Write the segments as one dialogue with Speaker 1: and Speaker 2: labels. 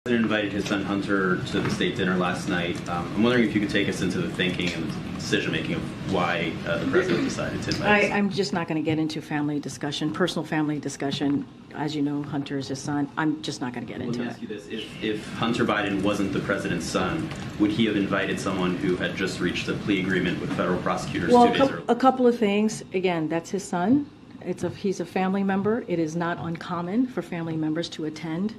Speaker 1: President invited his son Hunter to the state dinner last night. I'm wondering if you could take us into the thinking and decision-making of why the president decided to invite his son.
Speaker 2: I'm just not going to get into family discussion, personal family discussion. As you know, Hunter is his son. I'm just not going to get into it.
Speaker 1: Let me ask you this. If Hunter Biden wasn't the president's son, would he have invited someone who had just reached a plea agreement with federal prosecutors 2 days earlier?
Speaker 2: A couple of things. Again, that's his son. He's a family member. It is not uncommon for family members to attend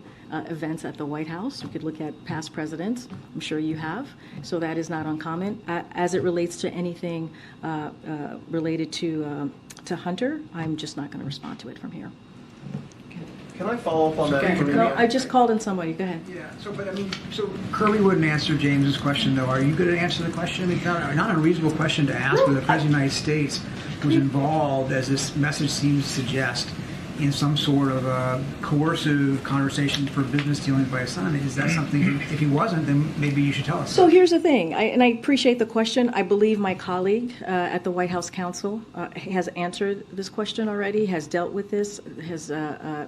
Speaker 2: events at the White House. You could look at past presidents. I'm sure you have. So that is not uncommon. As it relates to anything related to Hunter, I'm just not going to respond to it from here.
Speaker 3: Can I follow up on that?
Speaker 2: No, I just called in somebody. Go ahead.
Speaker 4: Yeah. So Kirby wouldn't answer James's question, though. Are you going to answer the question? It's not a reasonable question to ask whether the President of the United States was involved, as this message seems to suggest, in some sort of coercive conversation for business dealings by his son. Is that something, if he wasn't, then maybe you should tell us.
Speaker 2: So here's the thing, and I appreciate the question. I believe my colleague at the White House Counsel has answered this question already, has dealt with this, has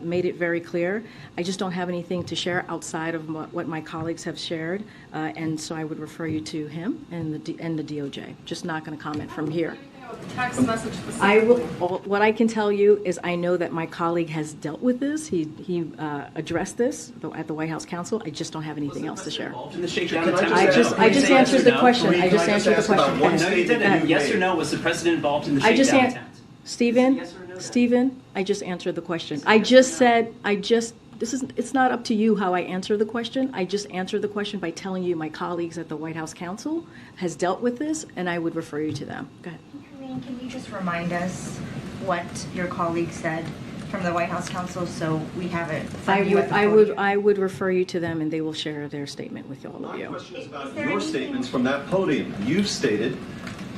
Speaker 2: made it very clear. I just don't have anything to share outside of what my colleagues have shared, and so I would refer you to him and the DOJ. Just not going to comment from here.
Speaker 5: Text message.
Speaker 2: I will. What I can tell you is I know that my colleague has dealt with this. He addressed this at the White House Counsel. I just don't have anything else to share.
Speaker 1: In the shakedown attempt?
Speaker 2: I just answered the question. I just answered the question.
Speaker 1: No, you didn't. Yes or no? Was the president involved in the shakedown attempt?
Speaker 2: Stephen, I just answered the question. It's not up to you how I answer the question. I just answered the question by telling you my colleagues at the White House Counsel has dealt with this, and I would refer you to them. Go ahead.
Speaker 6: Can you just remind us what your colleague said from the White House Counsel so we have it?
Speaker 2: I would refer you to them, and they will share their statement with all of you.
Speaker 3: My question is about your statements from that podium. You've stated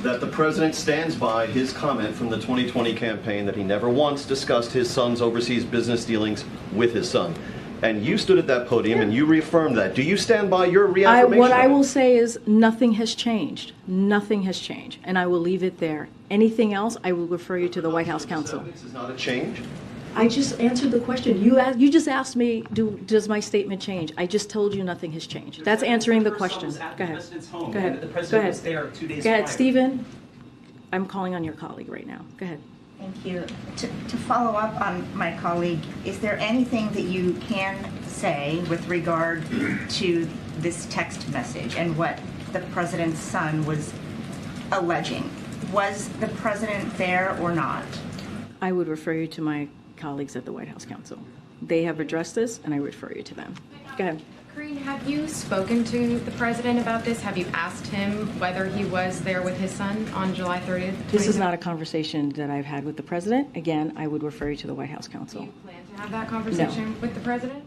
Speaker 3: that the president stands by his comment from the 2020 campaign that he never once discussed his son's overseas business dealings with his son. And you stood at that podium and you reaffirmed that. Do you stand by your reaffirmation?
Speaker 2: What I will say is nothing has changed. Nothing has changed. And I will leave it there. Anything else, I will refer you to the White House Counsel.
Speaker 3: This is not a change?
Speaker 2: I just answered the question. You just asked me, does my statement change? I just told you nothing has changed. That's answering the question. Go ahead. Go ahead.
Speaker 1: The president was there 2 days
Speaker 2: Go ahead,
Speaker 1: prior.
Speaker 2: Stephen. I'm calling on your colleague right now. Go ahead.
Speaker 6: Thank you. To follow up on my colleague, is there anything that you can say with regard to this text message and what the president's son was alleging? Was the president there or not?
Speaker 2: I would refer you to my colleagues at the White House Counsel. They have addressed this, and I refer you to them. Go ahead.
Speaker 5: Karine, have you spoken to the president about this? Have you asked him whether he was there with his son on July 30th?
Speaker 2: This is not a conversation that I've had with the president. Again, I would refer you to the White House Counsel.
Speaker 5: Do you plan to have that conversation with the president?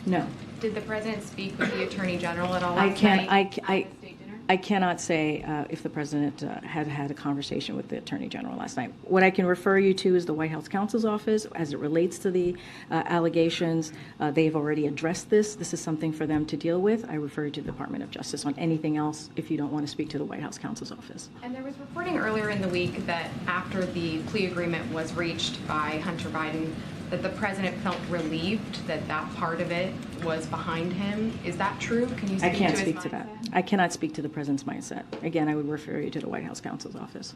Speaker 2: No.
Speaker 5: Did the president speak with the attorney general at all last night at the state dinner?
Speaker 2: I cannot say if the president had had a conversation with the attorney general last night. What I can refer you to is the White House Counsel's office as it relates to the allegations. They've already addressed this. This is something for them to deal with. I refer you to the Department of Justice on anything else if you don't want to speak to the White House Counsel's office.
Speaker 5: And there was reporting earlier in the week that after the plea agreement was reached by Hunter Biden, that the president felt relieved that that part of it was behind him. Is that true? Can you speak to his mindset?
Speaker 2: I cannot speak to that. I cannot speak to the president's mindset. Again, I would refer you to the White House Counsel's office.